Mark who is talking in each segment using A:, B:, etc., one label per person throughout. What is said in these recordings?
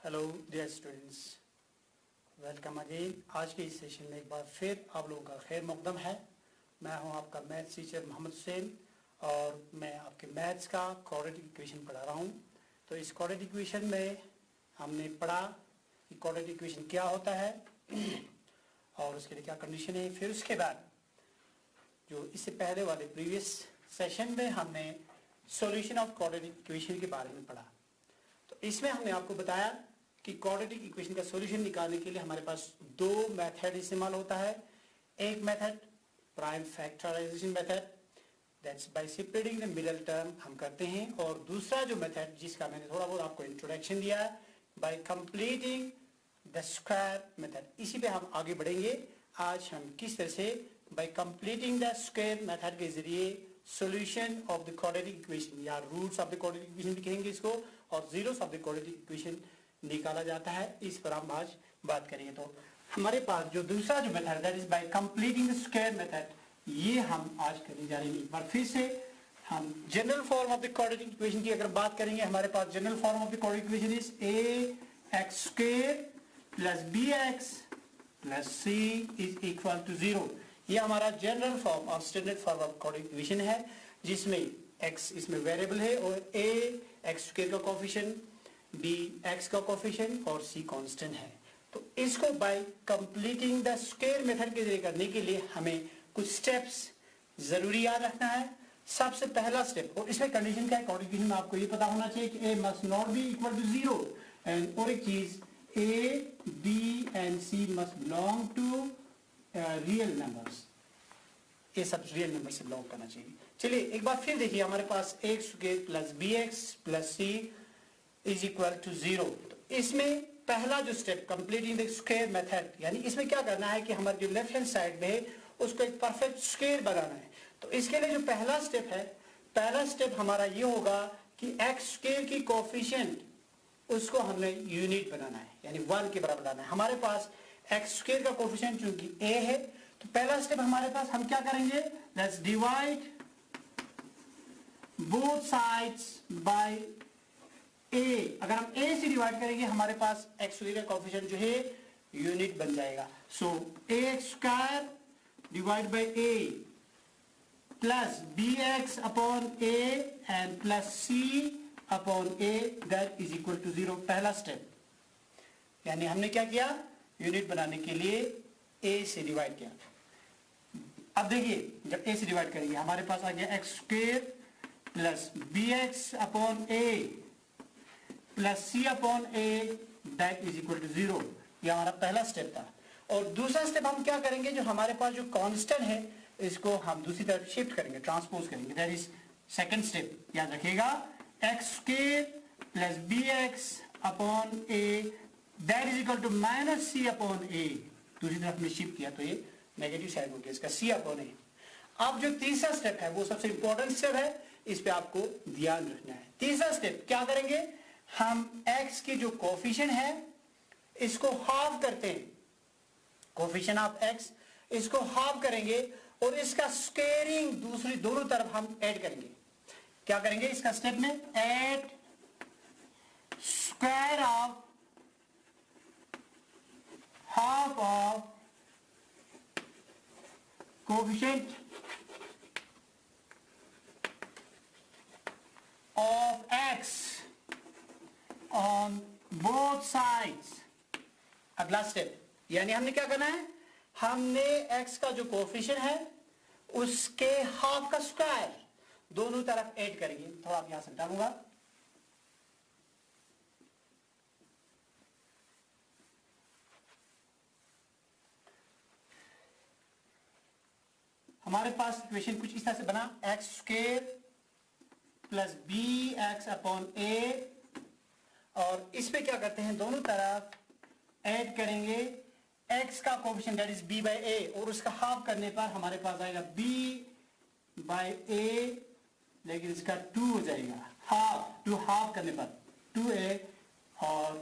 A: Hello dear students, welcome again. आज के इस सेशन में एक बार फिर आप लोगों का खैर मकदम है। मैं हूं आपका मैथ्स टीचर मोहम्मद हुसैन और मैं आपके मैथ्स का क्वाड्रेटिक इक्वेशन पढ़ा रहा हूं। तो इस क्वाड्रेटिक इक्वेशन में हमने पढ़ा कि क्वाड्रेटिक इक्वेशन क्या होता है और उसके लिए क्या कंडीशन है। फिर उसके बाद जो इससे पहले वाले प्रीवियस सेशन में हमने सॉल्यूशन ऑफ क्वाड्रेटिक इक्वेशन के बारे में पढ़ा। तो इसमें हमने आपको बताया कि क्वाड्रेटिक इक्वेशन का सॉल्यूशन निकालने के लिए हमारे पास दो मेथड इस्तेमाल होता है। एक method prime factorisation method, that's by separating the middle term हम करते हैं, और दूसरा जो मेथड जिसका मैंने थोड़ा बहुत आपको इंट्रोडक्शन दिया है, bye completing the square method. इसी पे हम आगे बढ़ेंगे। आज हम किस तरह से by completing the square method के जरिए solution of the quadratic equation या roots of the quadratic equation भी कहेंगे इसको, और zeros of the quadratic equation निकाला जाता है, इस पर हम आज बात करेंगे। तो हमारे पास जो दूसरा जो method that is by completing the square method, ये हम आज करने जा रहे हैं। एक बार फिर से हम general form of the quadratic equation की अगर बात करेंगे, हमारे पास general form of the quadratic equation is a x square plus bx plus c is equal to 0। ये हमारा जनरल फॉर्म और standard form of quadratic equation है, जिसमें x इसमें वेरिएबल है और a x स्क्वायर का कोफिशिएंट, b x का कोफिशिएंट और c कांस्टेंट है। तो इसको by completing the square method के जरिए करने के लिए हमें कुछ स्टेप्स जरूरी याद रखना है। सबसे पहला स्टेप, और इसमें कंडीशन क्या है क्वाड्रेटिक इक्वेशन में, आपको ये पता होना चाहिए कि a must not be equal to 0 and और एक चीज a b and c must belong to real numbers. ये सब रियल नंबर से बिलोंग करना चाहिए। चलिए एक बार फिर देखिए, हमारे पास x square plus B x plus c is equal to 0। तो इसमें पहला जो step completing the square method, यानी इसमें क्या करना है कि हमारे जो लेफ्ट हैंड साइड में है उसको एक परफेक्ट स्क्वायर बनाना है। तो इसके लिए जो पहला स्टेप है, पहला स्टेप हमारा ये होगा कि एक्स स्क्वायर की कोफिशिएंट उसको हमने यूनिट बनाना है, यानी 1 के बराबर लाना है। हमारे पास एक्स स्क्वायर का कोफिशिएंट चूंकि a है, तो पहला स्टेप हमारे पास हम क्या करेंगे, let's divide both sides by a। अगर हम a से डिवाइड करेंगे हमारे पास एक्स स्क्वायर का कोफिशिएंट जो है यूनिट बन जाएगा। So ax square divide by a plus bx upon a and plus c upon a that is equal to 0। पहला स्टेप, यानी हमने क्या किया, यूनिट बनाने के लिए a से डिवाइड किया। अब देखिए जब a से डिवाइड करेंगे हमारे पास आ गया X square plus B x upon A plus C upon A that is equal to 0। ये हमारा पहला स्टेप था। और दूसरा स्टेप हम क्या करेंगे, जो हमारे पास जो कांस्टेंट है इसको हम दूसरी तरफ शिफ्ट करेंगे, ट्रांसपोज करेंगे, दैट इज सेकंड स्टेप। याद रखिएगा, x square plus B x upon A that is equal to minus c upon a. दूसरी तरफ में शिफ्ट किया तो ये नेगेटिव साइड हो गया इसका, सी अपॉन ए। अब जो तीसरा स्टेप है वो सबसे इंपॉर्टेंट स्टेप है, इस पे आपको ध्यान रखना है। तीसरा स्टेप क्या करेंगे, हम x की जो कोफिशिएंट है इसको हाफ करते हैं, कोफिशिएंट ऑफ x इसको हाफ करेंगे और इसका स्क्वायरिंग दूसरी दोनों तरफ हम ऐड करेंगे। क्या करेंगे इसका स्टेप में, add square of half of coefficient of x on both sides। अगला स्टेप, यानी हमने क्या करना है, हमने x का जो कोफिशिएंट है उसके हाफ का स्क्वायर दोनों तरफ ऐड करेंगे। थोड़ा आप यहां से डालूंगा, हमारे पास इक्वेशन कुछ इस तरह से बना, x square plus B x upon a, और इसमें क्या करते हैं, दोनों तरफ ऐड करेंगे x का coefficient that is b by a, और उसका हाफ करने पर हमारे पास आएगा b बाई ए, लेकिन इसका 2 हो जाएगा, हाफ टू हाफ करने पर 2a, और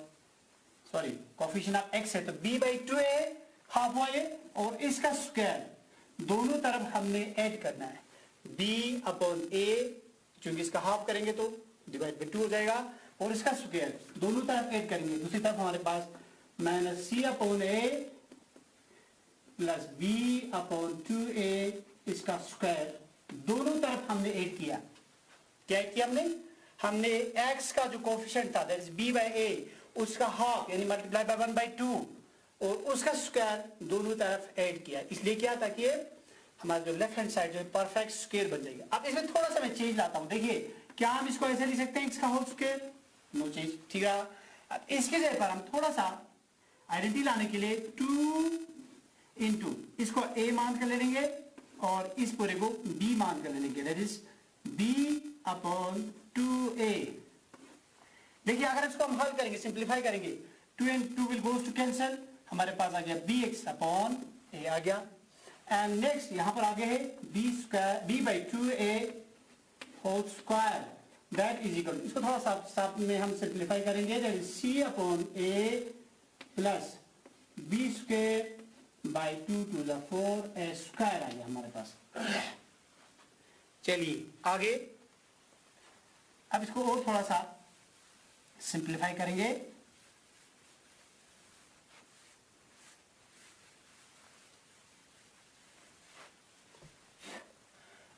A: सॉरी कोफिशिएंट ऑफ x है तो b बाई 2a हाफ हुआ ये, और इसका स्क्वायर दोनों तरफ हमने ऐड करना है b अपॉन a, क्योंकि इसका हाफ करेंगे तो डिवाइड बाई 2 हो जाएगा, और इसका स्क्वायर दोनों तरफ ऐड करेंगे। दूसरी तरफ हमारे पास minus c upon A plus B upon 2a इसका स्क्वायर दोनों तरफ हमने ऐड किया। क्या ऐड किया हमने x का जो कोफिशिएंट था that is b by a उसका हाफ यानी मल्टीप्लाई बाय 1/2 और उसका स्क्वायर दोनों तरफ ऐड किया। इसलिए क्या था कि हमारा जो लेफ्ट हैंड साइड जो है परफेक्ट स्क्वायर बन जाएगा। अब इसमें थोड़ा सा मैं चेंज लाता हूं। देखिए क्या हम इसको ऐसे लिख सकते हैं x का होल स्क्वायर? नो चेंज, ठीक है। अब इसके जगह पर हम थोड़ा सा आइडेंटिटी लाने के लिए 2 इंटू इसको a मान कर ले लेंगे और इस पूरे को b मान कर ले लेंगे that is b upon 2a। देखिए अगर इसको हम हल करेंगे सिंप्लीफाई करेंगे 2 and 2 will goes to cancel, हमारे पास आ गया bx अपॉन a आ गया। एंड नेक्स्ट यहां पर आगे है b by 2a whole square that is equal, इसको थोड़ा साथ में हम सिंप्लीफाई करेंगे that is c upon a plus b square by 2 to the 4 a square आ गया हमारे पास। चलिए आगे अब इसको और थोड़ा सा सिंप्लीफाई करेंगे।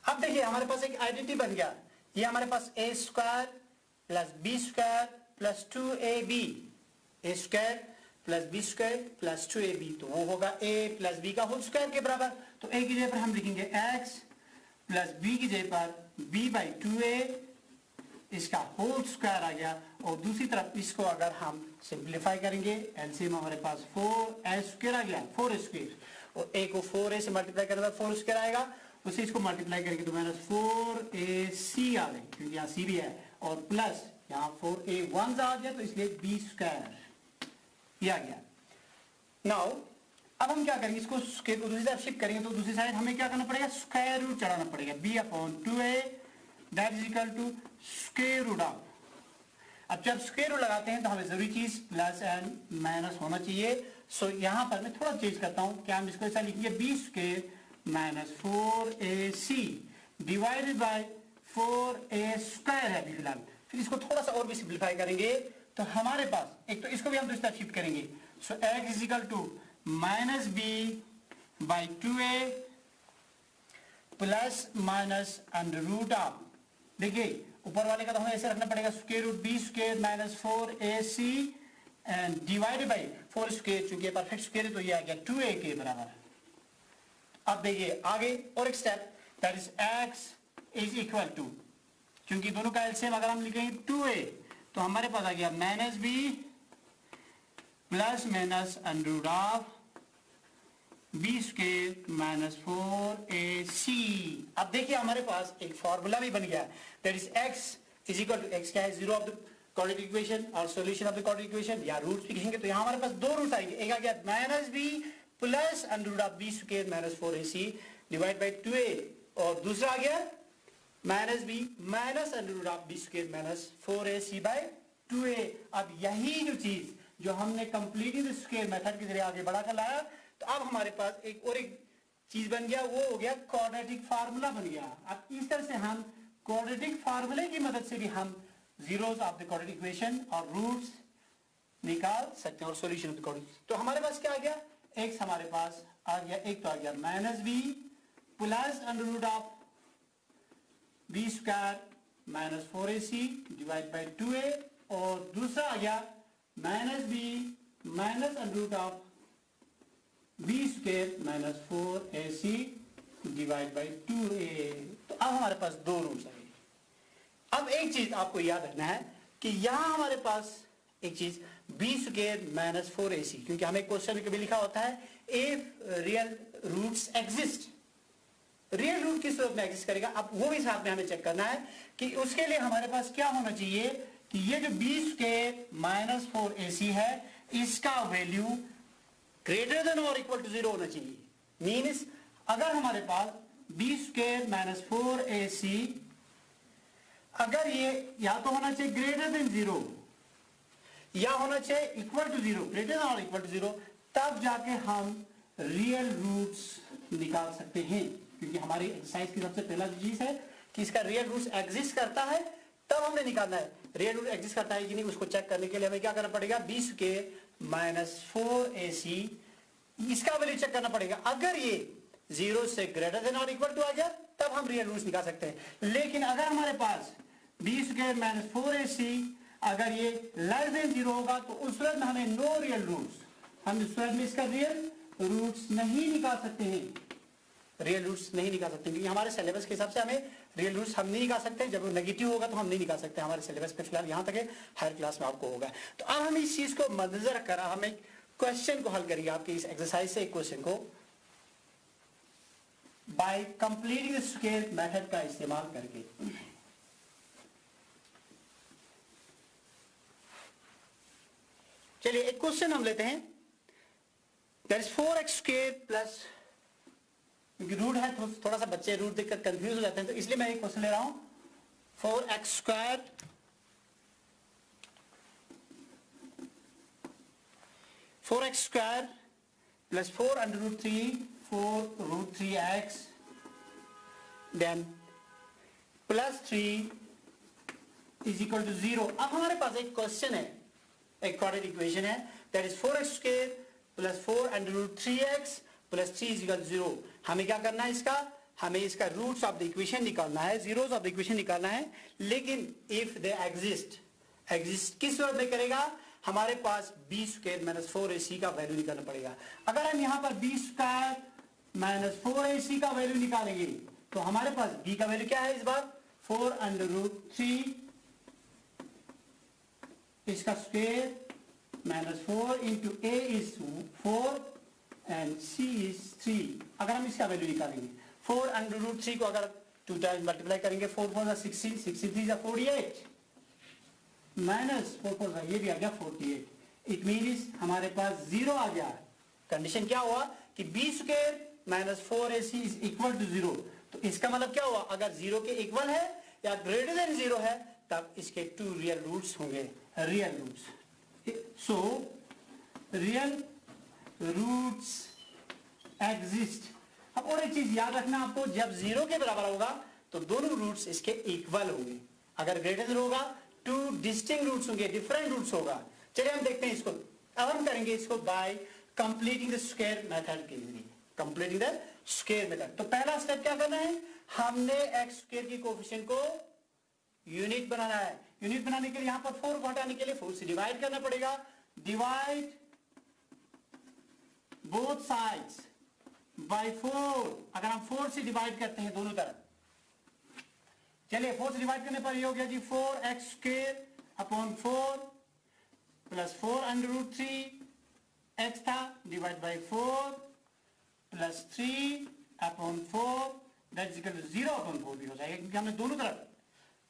A: अब देखिए हमारे पास एक आइडेंटिटी बन गया। ये हमारे पास a square plus b square plus 2ab, a square plus b square plus 2ab, तो वो होगा a प्लस b का होल स्क्वायर के बराबर। तो a की जगह पर हम लिखेंगे x प्लस b की जगह पर b बाई 2a इसका होल स्क्वायर आ गया। और दूसरी तरफ इसको अगर हम सिंप्लीफाई करेंगे एलसीएम हमारे पास 4a स्क्वायर आ गया, 4a स्क्वायर, और a को 4a से मल्टीप्लाई करने पर 4 स्क्वायर आएगा, उसे इसको मल्टीप्लाई करेंगे तो माइनस 4ac आ गई क्योंकि यहाँ c भी है, और प्लस यहाँ 4a 1 आ गया तो इसलिए b स्क्वायर ये आ गया। नाउ अब हम क्या करेंगे, इसको स्क्वायर को दूसरी तरफ शिफ्ट करेंगे तो दूसरी साइड हमें क्या करना पड़ेगा, स्क्वायर रूट चढ़ाना पड़ेगा। b upon 2a that is equal to square root of. अब जब स्क्वायर रूट लगाते हैं तो हमें जरूरी चीज प्लस एंड माइनस होना चाहिए। सो यहां पर मैं थोड़ा चेंज करता हूं, क्या हम इसको ऐसा लिखेंगे b square minus 4ac divided by 4a square है अभी फिलहाल। फिर इसको थोड़ा सा और भी सिंप्लीफाई करेंगे तो हमारे पास एक तो इसको भी हम दूसरी तरफ शिफ्ट करेंगे। So x is equal to minus b by 2a plus minus under root of, देखिए ऊपर वाले का तो हमें ऐसे रखना पड़ेगा square root b square minus 4ac and divided by 4 square, चूंकि परफेक्ट स्क्वायर है तो ये आ गया 2a के बराबर। अब देखिए आगे और एक step that is x is equal to, क्योंकि दोनों का एलसीएम अगर हम लिखेंगे 2a तो हमारे पास आ गया minus b plus minus under root of b square minus 4ac। अब देखिए हमारे पास एक फॉर्मूला भी बन गया that is x is equal to, x क्या है, zero of the quadratic equation और solution of the quadratic equation, या रूट्स भी लिखेंगे तो यहां हमारे पास दो रूट्स आएंगे, एक आ गया minus b plus under root of b square minus 4ac divide by 2a, और दूसरा आ गया minus b minus under root of b square minus 4ac by 2a। अब यही जो चीज जो हमने कंप्लीटली स्क्वायर मेथड के जरिए आगे बढ़ा कर लाया, तो अब हमारे पास एक और एक चीज बन गया, वो हो गया क्वाड्रेटिक फार्मूला बन गया। अब इस तरह से हम क्वाड्रेटिक फार्मूले की मदद से भी हम zeros of the quadratic equation और रूट्स निकाल सकते हैं और सॉल्यूशन ऑफ द क्वाड्रेटिक। तो हमारे पास क्या आ गया, x हमारे पास आ गया, एक तो आ गया minus b plus under root of b square minus 4ac divide by 2a, और दूसरा आ गया minus b minus under root of b square minus 4ac divide by 2a। तो अब हमारे पास दो रूट्स आ गए। अब एक चीज आपको याद रखना है कि यहां हमारे पास एक चीज b स्क्वायर माइनस 4ac, क्योंकि हमें क्वेश्चन में कभी लिखा होता है if real roots exist, real root किस रूप में एग्जिस्ट करेगा। अब वो भी साथ में हमें चेक करना है कि उसके लिए हमारे पास क्या होना चाहिए कि ये जो b स्क्वायर माइनस 4ac है इसका वैल्यू ग्रेटर देन और इक्वल टू 0 होना चाहिए। मीन्स अगर हमारे पास b स्क्वायर माइनस 4ac अगर ये या तो होना चाहिए ग्रेटर देन 0 या होना चाहिए इक्वल टू 0, ग्रेटर देन और इक्वल टू 0, तब जाके हम रियल रूट्स निकाल सकते हैं। क्योंकि हमारी एक्सरसाइज की सबसे पहला चीज है कि इसका रियल रूट्स एग्जिस्ट करता है तब हमने निकालना है रियल रूट एग्जिस्ट करता है कि नहीं, उसको चेक करने के लिए हमें क्या करना पड़ेगा, बी स्क्वायर माइनस 4ac, इसका वैल्यू चेक करना पड़ेगा। अगर ये 0 से ग्रेटर देन और इक्वल टू आ गया तब हम रियल रूट्स निकाल सकते हैं। लेकिन अगर हमारे पास बी स्क्वायर माइनस 4ac अगर ये लेस देन 0 होगा तो उस सूरत में हमें नो रियल रूट्स, हम इस सूरत में इसका रियल रूट्स नहीं निकाल सकते हैं, रियल रूट्स नहीं निकाल सकते, क्योंकि हमारे सिलेबस के हिसाब से हमें रियल रूट्स हम नहीं निकाल सकते। जब वो नेगेटिव होगा तो हम नहीं निकाल सकते, हमारे सिलेबस पे फिलहाल यहाँ तक है, हायर क्लास में आपको होगा। तो अब हम इस चीज को मद्देनजर रखकर हम एक क्वेश्चन को हल करिए, आपके इस एक्सरसाइज से एक क्वेश्चन को बाय कंप्लीटिंग स्क्वायर मेथड का इस्तेमाल करके। चलिए एक क्वेश्चन हम लेते हैं, that is 4x square plus, क्योंकि रूट है तो थोड़ा सा बच्चे रूट देखकर कंफ्यूज हो जाते हैं, तो इसलिए मैं एक क्वेश्चन ले रहा हूं 4x square plus 4 under root 3 4 root 3x then plus 3 is equal to 0। अब हमारे पास एक क्वेश्चन है, एक क्वाड्रेटिक इक्वेशन है, that is 4x square plus 4 under root 3x plus 3 is equal to 0। हमें क्या करना है, इसका हमें इसका रूट्स ऑफ द इक्वेशन निकालना है, जीरोस ऑफ द इक्वेशन निकालना है। लेकिन इफ दे एग्जिस्ट किस सूरत में करेगा, हमारे पास बी स्क्वायर माइनस 4ac का वैल्यू निकालना पड़ेगा। अगर हम यहां पर बी स्क्वायर माइनस 4ac का वैल्यू निकालेंगे तो हमारे पास b का वैल्यू क्या है इस बार, 4 अंडर रूट 3 इसका square minus 4 into a is 4 and c is 3। अगर हम इसका वैल्यू निकालेंगे 4 अंडर रूट 3 को अगर 2 टाइम्स मल्टीप्लाई करेंगे 4 4 16 63 जा 48 माइनस 4 4 ये भी आ गया 48। इट मीन्स हमारे पास 0 आ गया। कंडीशन क्या हुआ कि B square minus 4ac is equal to 0। तो इसका मतलब क्या हुआ, अगर 0 के इक्वल है या ग्रेटर देन 0 है तब इसके 2 रियल रूट्स होंगे, real roots. So real roots exist. अब और एक चीज याद रखना आपको, जब 0 के बराबर होगा तो दोनों रूट्स इसके इक्वल होंगे, अगर ग्रेटर देन होगा 2 डिस्टिंक्ट रूट्स होंगे, डिफरेंट रूट्स होगा। चलिए हम देखते हैं इसको, अब हम करेंगे इसको by completing the square method के जरिए, कंप्लीटिंग द स्क्वायर मेथड। तो पहला स्टेप क्या करना है, हमने एक्स स्क्वायर की कोफिशिएंट को यूनिट बनाना है। यूनिट बनाने के लिए यहां पर 4 को हटाने के लिए 4 से डिवाइड करना पड़ेगा। Divide both sides bye 4। अगर हम 4 से डिवाइड करते हैं दोनों तरफ, चलिए 4 से डिवाइड करने पर ये हो गया जी 4x square upon 4 plus 4 under root 3 x था divide by 4 plus 3 upon 4 that is equal to 0 upon 4 भी हो जाएगा क्योंकि हमने दोनों तरफ।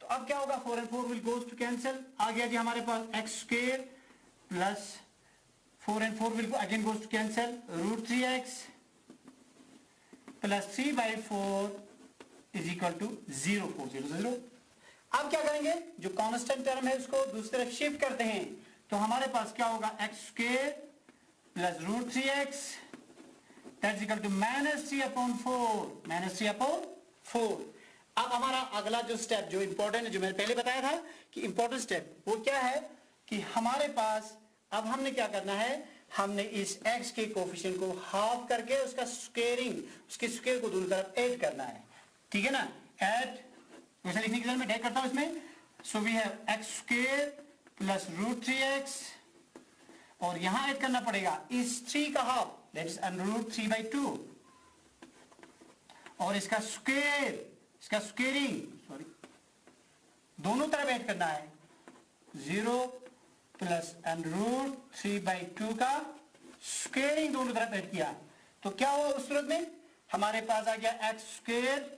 A: तो अब क्या होगा, 4 and 4 will goes to cancel, आ गया जी हमारे पास x square plus 4 and 4 will again goes to cancel, root 3x plus 3 by 4 is equal to 0 4 0 0। अब क्या करेंगे, जो कांस्टेंट टर्म है उसको दूसरी तरफ शिफ्ट करते हैं, तो हमारे पास क्या होगा, x square plus root 3x that is equal to minus 3 upon 4, minus 3 upon 4। अब हमारा अगला जो स्टेप जो इंपॉर्टेंट है, जो मैंने पहले बताया था कि इंपॉर्टेंट स्टेप वो क्या है कि हमारे पास अब हमने क्या करना है, हमने इस x के कोफिशिएंट को हाफ करके उसका स्क्वायरिंग, उसके स्क्वायर को दोनों तरफ ऐड करना है, ठीक है ना। ऐड वैसे लिखने की जरूरत मैं ऐड करता हूं इसमें। So we have x square plus root 3x और यहां ऐड करना पड़ेगा इस 3 का half that is under root 3 by 2 और इसका स्क्वायर, इसका स्क्वायरिंग सॉरी दोनों तरफ ऐड करना है 0 प्लस अंडर रूट 3 बाई 2 का स्क्वायरिंग दोनों तरफ ऐड किया। तो क्या हुआ उस सूरत में, हमारे पास आ गया x स्क्वायर।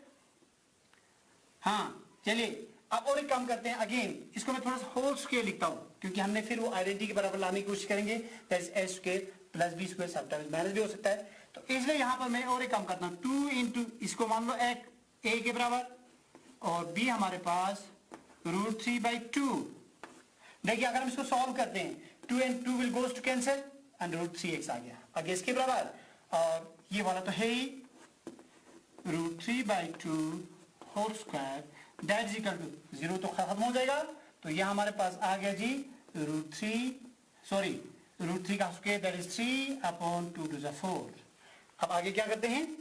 A: हाँ चलिए अब और एक काम करते हैं, अगेन इसको मैं थोड़ा सा होल स्क्वायर लिखता हूं क्योंकि हमने फिर वो आइडेंटिटी के बराबर लाने की कोशिश करेंगे, that is a square plus b square, sometimes minus भी हो सकता है। तो इसलिए यहां पर मैं और एक काम करता हूं, 2 इंटू इसको मान लो a के बराबर और b हमारे पास रूट 3 बाई 2। देखिए अगर हम इसको सॉल्व करते हैं 2 and 2 will goes to cancel, under root 3x आ गया आगे इसके बराबर, और ये वाला तो है ही root 3 by 2 whole square that is equal to 0 तो खत्म हो जाएगा। तो यह हमारे पास आ गया जी रूट थ्री का स्क्वायर दैट इज 3/2 अब आगे क्या करते हैं,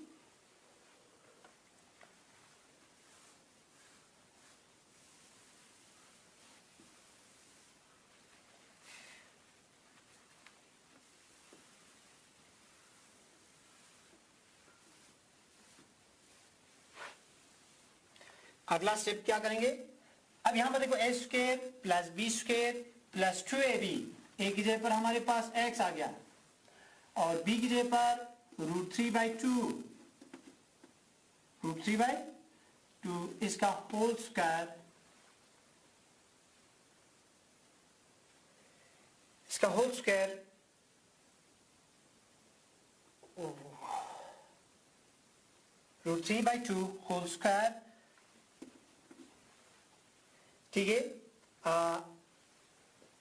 A: अगला स्टेप क्या करेंगे। अब यहां पर देखो A square plus B square plus 2ab, A की जगह पर हमारे पास x आ गया और b की जगह पर √3/2 इसका होल स्क्वायर, √3/2 होल स्क्वायर, ठीक है,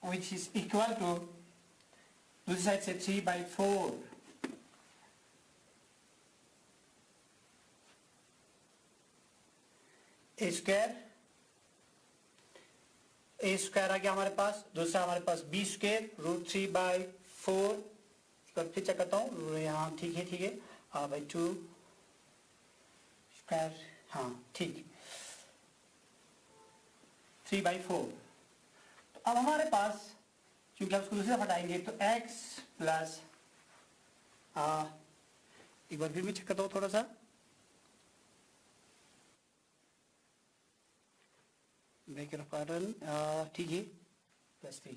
A: which is equal to दूसरी साइड से 3/4 ए स्क्वायर आ गया हमारे पास, दूसरा हमारे पास बी स्क्वायर √3/4, फिर चेक करता हूँ यहाँ, ठीक है /2 स्क्वायर, हाँ ठीक 3/4। तो अब हमारे पास क्योंकि हम उसको दूसरी तरफ हटाएंगे तो x प्लस, एक बार फिर भी चेक करता हूँ थोड़ा सा, ठीक है +3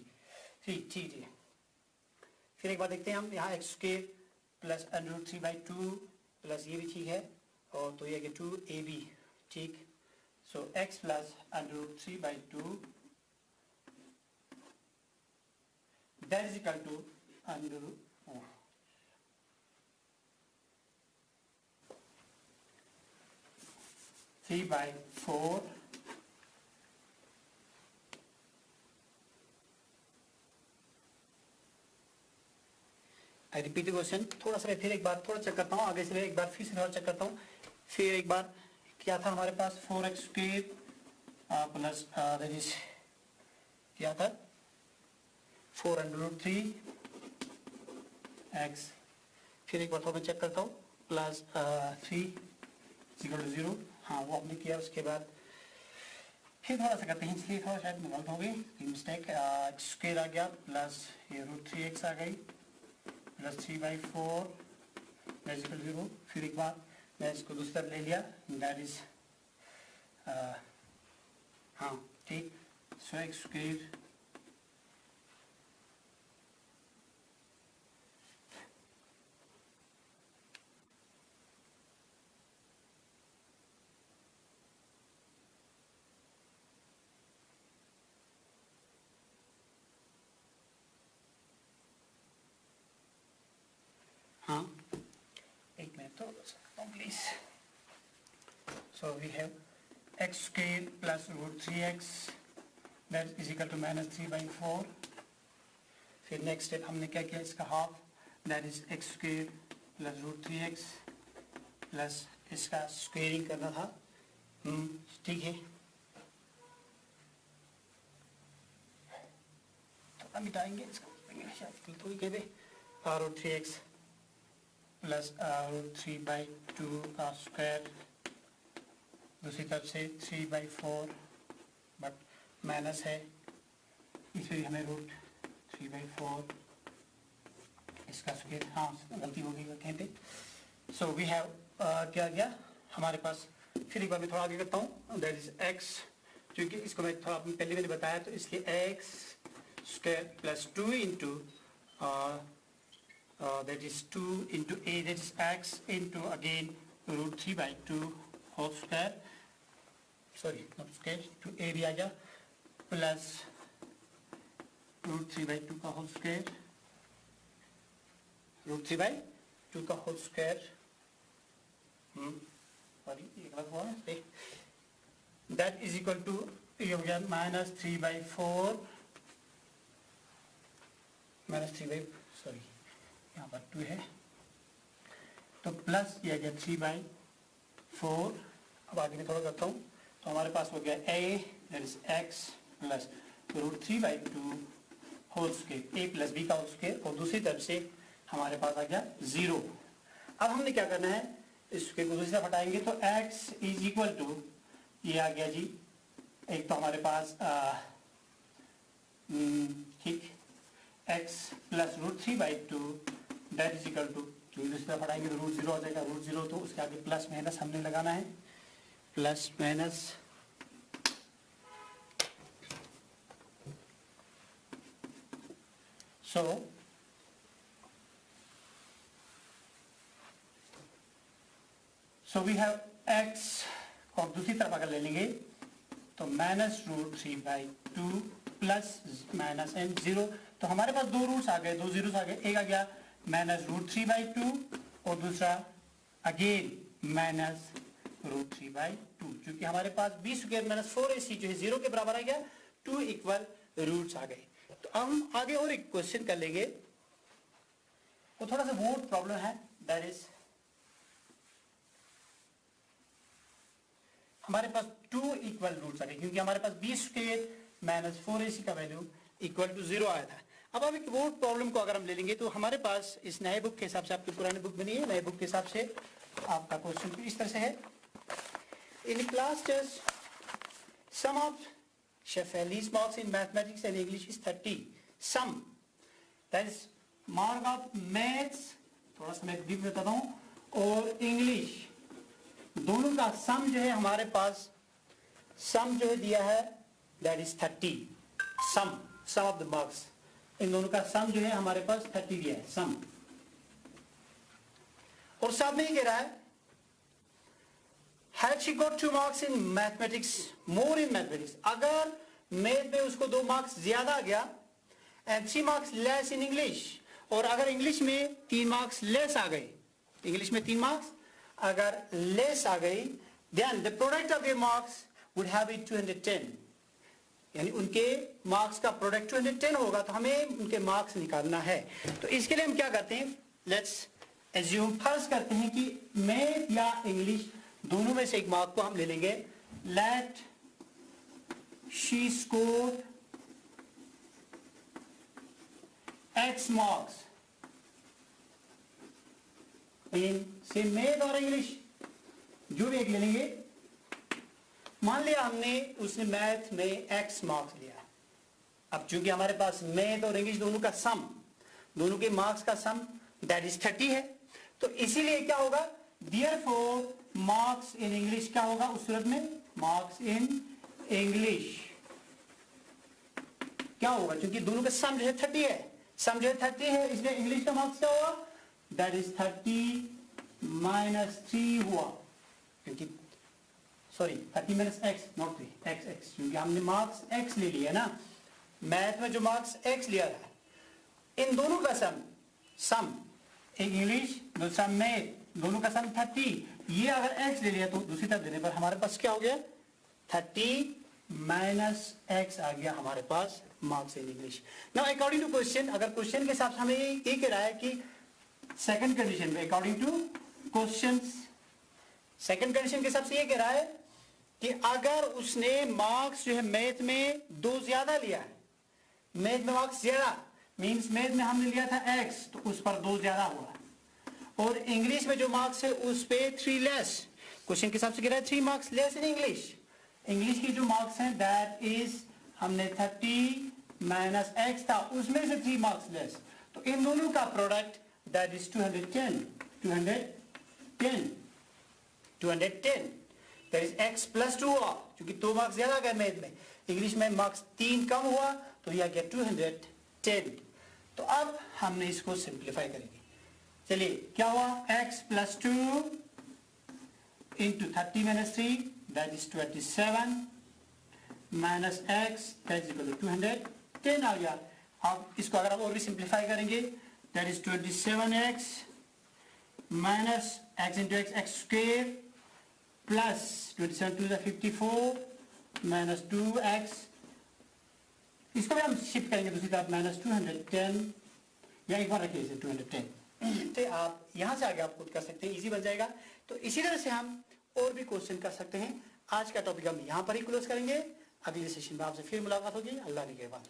A: ठीक है। फिर एक बार देखते हैं हम यहाँ x के प्लस √3/2 प्लस ये भी ठीक है, और तो ये 2ab, ठीक। सो x plus √3/2 that is equal to √3/4 I repeat the question. थोड़ा सा मैं फिर एक बार थोड़ा चेक करता हूँ, आगे से एक बार फिर से थोड़ा चेक करता हूँ। फिर एक बार क्या था हमारे पास 4x² प्लस क्या था 4√3x, फिर एक बार थोड़ा मैं चेक करता हूँ प्लस 3 0, हाँ वो हमने किया। उसके बाद फिर थोड़ा सा करते हैं, इसलिए थोड़ा शायद गलत हो गई, मिस्टेक, स्क्वायर आ गया प्लस ये √3x आ गई प्लस 3/4 0। फिर एक बार मैं इसको दूसरी तरफ ले लिया, दैट इज हाँ ठीक, सो x², हाँ एक मिनट तो सकता हूँ please. So we have x² plus √3x that is equal to -3/4। फिर नेक्स्ट स्टेप हमने क्या किया, इसका half that is x² plus √3x plus इसका स्क्वेयरिंग करना था, ठीक है। थोड़ा मिटाएंगे इसका, शायद थोड़ी कह दे √3x प्लस √3/2 का स्क्वायर, दूसरी तरफ से 3/4 बट माइनस है, इसलिए हमें √3/4 इसका स्क्वायर, हाँ गलती हो गई कहते। सो वी हैव क्या गया हमारे पास। फिर एक बार मैं थोड़ा आगे करता हूँ, दैट इज x, क्योंकि इसको मैं थोड़ा पहले मैंने बताया, तो इसलिए x² plus 2 into that is 2 into a, that is x into again √3/2 whole square, sorry not square, to a भी आ गया प्लस √3/2 का होल स्क्वायर, √3/2 का होल स्क्वायर, सॉरी ये गलत हुआ है, दैट इज इक्वल टू ये हो गया -3/4 सॉरी यहाँ पर 2 है, तो प्लस ये आ गया 3/4। अब आगे मैं थोड़ा करता हूँ, तो हमारे पास हो गया a that is x plus √3/2 whole square, a plus b का होल स्क्वायर, और दूसरी तरफ से हमारे पास आ गया 0। अब हमने क्या करना है, इसके को दूसरी तरफ हटाएंगे तो x इज इक्वल टू, ये आ गया जी, एक तो हमारे पास ठीक x plus √3/2 that is equal to, क्योंकि दूसरी तरफ हटाएंगे तो √0 आ जाएगा, √0 तो उसके आगे प्लस माइनस हमने लगाना है, plus minus so we have x को दूसरी तरफ अगर ले लेंगे तो -√3/2 प्लस माइनस एन 0, तो हमारे पास दो रूट्स आ गए, दो जीरोस आ गए, एक आ गया -√3/2 और दूसरा अगेन -√3/2, क्योंकि हमारे पास b स्क्वायर माइनस 4ac जो है 0 के बराबर आ गया, 2 इक्वल रूट्स आ गए। तो हम आगे और एक क्वेश्चन कर लेंगे, वो थोड़ा सा बोर्ड प्रॉब्लम है, दैट इज हमारे पास 2 इक्वल रूट्स आ गए, क्योंकि हमारे पास b स्क्वायर माइनस 4ac का वैल्यू इक्वल टू 0 आया था। अब एक बोर्ड प्रॉब्लम को अगर हम ले लेंगे तो हमारे पास इस नए बुक के हिसाब से, आपकी पुरानी बुक बनी है, नए बुक के हिसाब से आपका क्वेश्चन इस तरह से है, in class test some of Shefali's marks in mathematics and English is 30. Sum, that is mark of maths, थोड़ा सा मैं डीप बताता हूँ, और इंग्लिश दोनों का सम जो है हमारे पास, सम जो है दिया है that is 30. Sum of the marks, इन दोनों का सम जो है हमारे पास 30 दिया है, सम। और साथ में ये कह रहा है had she got 2 marks in mathematics, more in mathematics, अगर मैथ में उसको 2 मार्क्स ज्यादा आ गया, and 3 marks less in English, और अगर इंग्लिश में 3 मार्क्स लेस आ गए, इंग्लिश में 3 मार्क्स अगर लेस आ गई, then the product of their marks would have been 210, यानी उनके मार्क्स का प्रोडक्ट 210 होगा, तो हमें उनके मार्क्स निकालना है। तो इसके लिए हम क्या करते हैं, लेट्स एज्यूम, फर्ज करते हैं कि मैथ या इंग्लिश दोनों में से एक मार्क को हम ले लेंगे, let she score x marks in से मैथ और इंग्लिश, जो भी एक ले लेंगे। मान लिया हमने उसने मैथ में x मार्क्स लिया, अब चूंकि हमारे पास मैथ और इंग्लिश दोनों का सम, दोनों के मार्क्स का सम दैट इज 30 है, तो इसीलिए क्या होगा, Therefore, marks in English क्या होगा उस सूरत में, marks in English क्या होगा, क्योंकि दोनों का सम जो है 30 है, सम जो है 30 है, इसलिए इंग्लिश का मार्क्स क्या होगा, that is 30 minus 3 हुआ, क्योंकि sorry 30 minus x not 3, x, क्योंकि हमने मार्क्स x ले लिया ना, मैथ में जो मार्क्स x लिया था, इन दोनों का सम एक इंग्लिश दूसरा मैथ, दोनों का सम 30, ये अगर x ले लिया तो दूसरी तरफ देने पर हमारे पास क्या हो गया, 30 माइनस x आ गया हमारे पास marks in English. Now according to question, अगर क्वेश्चन के हिसाब से हमें ये कह रहा है कि सेकंड कंडीशन में, according to question, second condition के हिसाब से ये कह रहा है कि अगर उसने मार्क्स जो है मैथ में 2 ज्यादा लिया है, मैथ में मार्क्स ज्यादा मींस मैथ में हमने लिया था x, तो उस पर 2 ज्यादा हुआ, और इंग्लिश में जो मार्क्स है उस पे 3 लेस, क्वेश्चन के हिसाब से कह रहा है 3 marks less in English, English की जो मार्क्स हैं दैट इज हमने 30 माइनस x था, उसमें से 3 मार्क्स लेस, तो इन दोनों का product that is 210 that is x plus 2 हुआ, क्योंकि 2 मार्क्स ज्यादा गए मैथ में, इंग्लिश में मार्क्स 3 कम हुआ, तो यह गया 210। तो अब हमने इसको सिंप्लीफाई करेंगे, चलिए क्या हुआ, x plus 2 into 30 minus 3 that is 27 minus x that is equal to 210 आ गया। अब इसको अगर आप और भी सिंप्लीफाई करेंगे that is 27x minus x into x square plus 27 two 54 minus 2x, इसको भी हम शिफ्ट करेंगे दूसरी तरफ माइनस 210, या एक बार रखिए इसे 210, तो आप यहां से आगे आप खुद कर सकते हैं, इजी बन जाएगा। तो इसी तरह से हम और भी क्वेश्चन कर सकते हैं। आज का टॉपिक हम यहाँ पर ही क्लोज करेंगे। अगले सेशन में आपसे फिर मुलाकात होगी। अल्लाह की कृपा।